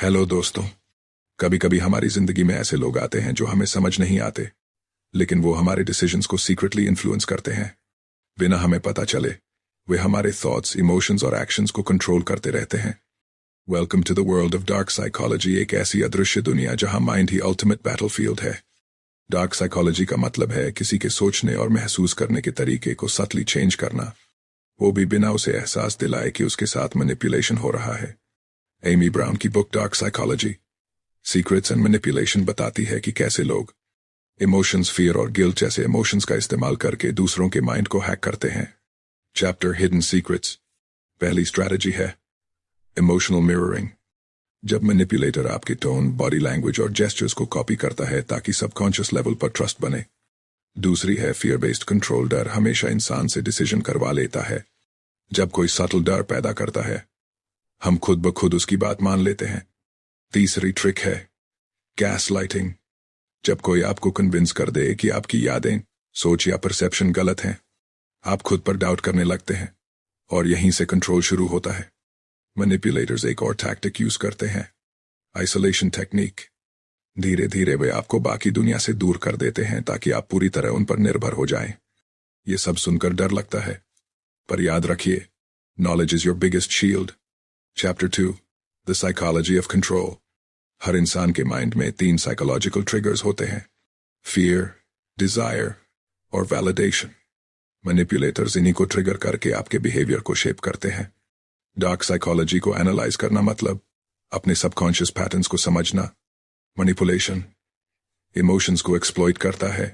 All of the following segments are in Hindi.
हेलो दोस्तों। कभी कभी हमारी जिंदगी में ऐसे लोग आते हैं जो हमें समझ नहीं आते, लेकिन वो हमारे डिसीजंस को सीक्रेटली इन्फ्लुएंस करते हैं बिना हमें पता चले। वे हमारे थॉट्स, इमोशंस और एक्शंस को कंट्रोल करते रहते हैं। Welcome to the world of dark psychology, एक ऐसी अदृश्य दुनिया जहां माइंड ही अल्टीमेट बैटलफील्ड है। डार्क साइकोलॉजी का मतलब है किसी के सोचने और महसूस करने के तरीके को सटली चेंज करना, वो भी बिना उसे एहसास दिलाए कि उसके साथ मैनिपुलेशन हो रहा है। एमी ब्राउन की book dark psychology secrets and manipulation बताती है कि कैसे लोग इमोशंस, फियर और गिल्ट जैसे इमोशंस का इस्तेमाल करके दूसरों के माइंड को हैक करते हैं। Chapter hidden secrets. पहली स्ट्रैटेजी है इमोशनल मिररिंग। जब मैनिपुलेटर आपके टोन, बॉडी लैंग्वेज और जेस्चर्स को कॉपी करता है ताकि सबकॉन्शियस लेवल पर ट्रस्ट बने। दूसरी है फियर बेस्ड कंट्रोल। डर हमेशा इंसान से डिसीजन करवा लेता है। जब कोई सटल डर पैदा करता है, हम खुद ब खुद उसकी बात मान लेते हैं। तीसरी ट्रिक है गैस लाइटिंग। जब कोई आपको कन्विंस कर दे कि आपकी यादें, सोच या परसेप्शन गलत हैं, आप खुद पर डाउट करने लगते हैं और यहीं से कंट्रोल शुरू होता है। मैनिपुलेटर्स एक और टैक्टिक यूज करते हैं, आइसोलेशन टेक्निक। धीरे धीरे वे आपको बाकी दुनिया से दूर कर देते हैं ताकि आप पूरी तरह उन पर निर्भर हो जाएं। ये सब सुनकर डर लगता है, पर याद रखिए, knowledge is your biggest shield. Chapter 2 the psychology of control. हर इंसान के माइंड में 3 साइकोलॉजिकल ट्रिगर्स होते हैं, फियर, डिजायर और वैलिडेशन। मैनिपुलेटर्स इन्हीं को ट्रिगर करके आपके बिहेवियर को शेप करते हैं। डार्क साइकोलॉजी को एनालाइज करना मतलब अपने सबकॉन्शियस पैटर्न्स को समझना। मैनिपुलेशन इमोशंस को एक्सप्लॉइट करता है,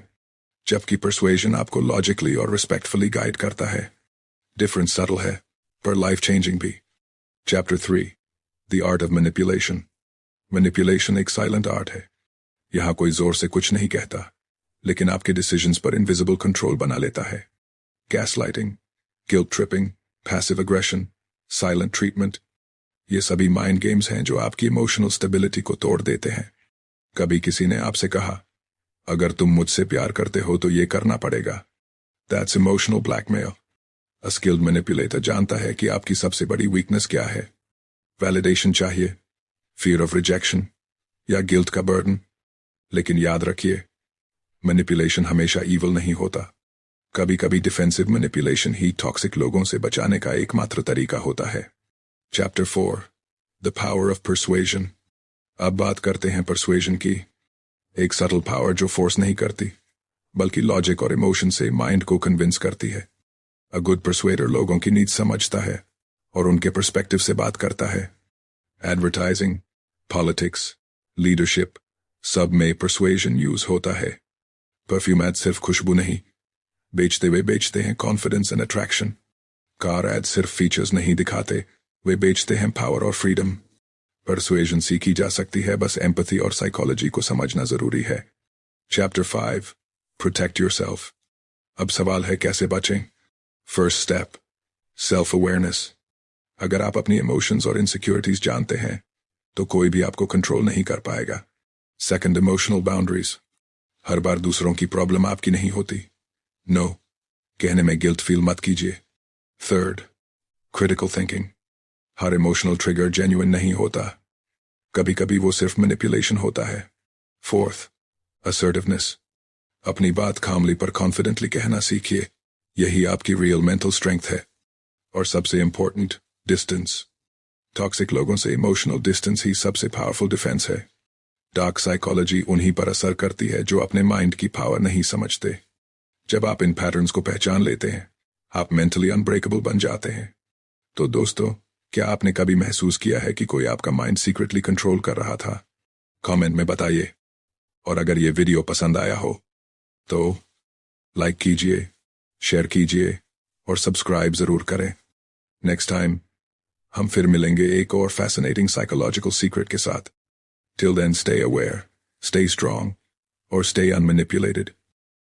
जबकि परसुएजन आपको लॉजिकली और रिस्पेक्टफुली गाइड करता है। डिफरेंस सटल है, पर लाइफ चेंजिंग भी। Chapter 3 the art of manipulation. Manipulation एक साइलेंट आर्ट है। यहां कोई जोर से कुछ नहीं कहता, लेकिन आपके डिसीजंस पर इनविजिबल कंट्रोल बना लेता है। Gaslighting, guilt tripping, passive aggression, silent treatment, ये सभी माइंड गेम्स हैं जो आपकी इमोशनल स्टेबिलिटी को तोड़ देते हैं। कभी किसी ने आपसे कहा, अगर तुम मुझसे प्यार करते हो तो ये करना पड़ेगा। That's emotional blackmail. A skilled manipulator जानता है कि आपकी सबसे बड़ी वीकनेस क्या है। वैलिडेशन चाहिए, फियर ऑफ रिजेक्शन या गिल्ट का बर्डन। लेकिन याद रखिए, मैनिपुलेशन हमेशा ईवल नहीं होता। कभी कभी डिफेंसिव मैनिपुलेशन ही टॉक्सिक लोगों से बचाने का एकमात्र तरीका होता है। Chapter 4 the power of persuasion. अब बात करते हैं परसुएजन की, एक सटल पावर जो फोर्स नहीं करती, बल्कि लॉजिक और इमोशन से माइंड को कन्विंस करती है। अ गुड परसुएडर लोगों की नीड समझता है और उनके पर्सपेक्टिव से बात करता है। एडवर्टाइजिंग, पॉलिटिक्स, लीडरशिप, सब में परसुएजन यूज होता है। परफ्यूम एड सिर्फ खुशबू नहीं, बेचते हुए बेचते हैं confidence and attraction. Car ad सिर्फ फीचर्स नहीं दिखाते, वे बेचते हैं पावर और फ्रीडम। परसुएजन सीखी जा सकती है, बस एम्पैथी और साइकोलॉजी को समझना जरूरी है। Chapter 5 protect yourself. अब सवाल है कैसे बचें। First step self awareness. अगर आप अपनी इमोशंस और इनसिक्योरिटीज जानते हैं तो कोई भी आपको कंट्रोल नहीं कर पाएगा। Second, emotional boundaries. हर बार दूसरों की प्रॉब्लम आपकी नहीं होती। नो कहने में गिल्ट फील मत कीजिए। Third, critical thinking. हर इमोशनल ट्रिगर जेन्युइन नहीं होता, कभी कभी वो सिर्फ मैनिपुलेशन होता है। Fourth, assertiveness. अपनी बात कामली पर कॉन्फिडेंटली कहना सीखिए, यही आपकी रियल मेंटल स्ट्रेंथ है। और सबसे इंपॉर्टेंट, डिस्टेंस। टॉक्सिक लोगों से इमोशनल डिस्टेंस ही सबसे पावरफुल डिफेंस है। डार्क साइकोलॉजी उन्हीं पर असर करती है जो अपने माइंड की पावर नहीं समझते। जब आप इन पैटर्न्स को पहचान लेते हैं, आप मेंटली अनब्रेकेबल बन जाते हैं। तो दोस्तों, क्या आपने कभी महसूस किया है कि कोई आपका माइंड सीक्रेटली कंट्रोल कर रहा था? कमेंट में बताइए। और अगर ये वीडियो पसंद आया हो तो लाइक कीजिए, शेयर कीजिए और सब्सक्राइब जरूर करें। नेक्स्ट टाइम हम फिर मिलेंगे एक और फैसिनेटिंग साइकोलॉजिकल सीक्रेट के साथ। Till then, stay aware, stay strong और स्टे अनमैनिपुलेटेड।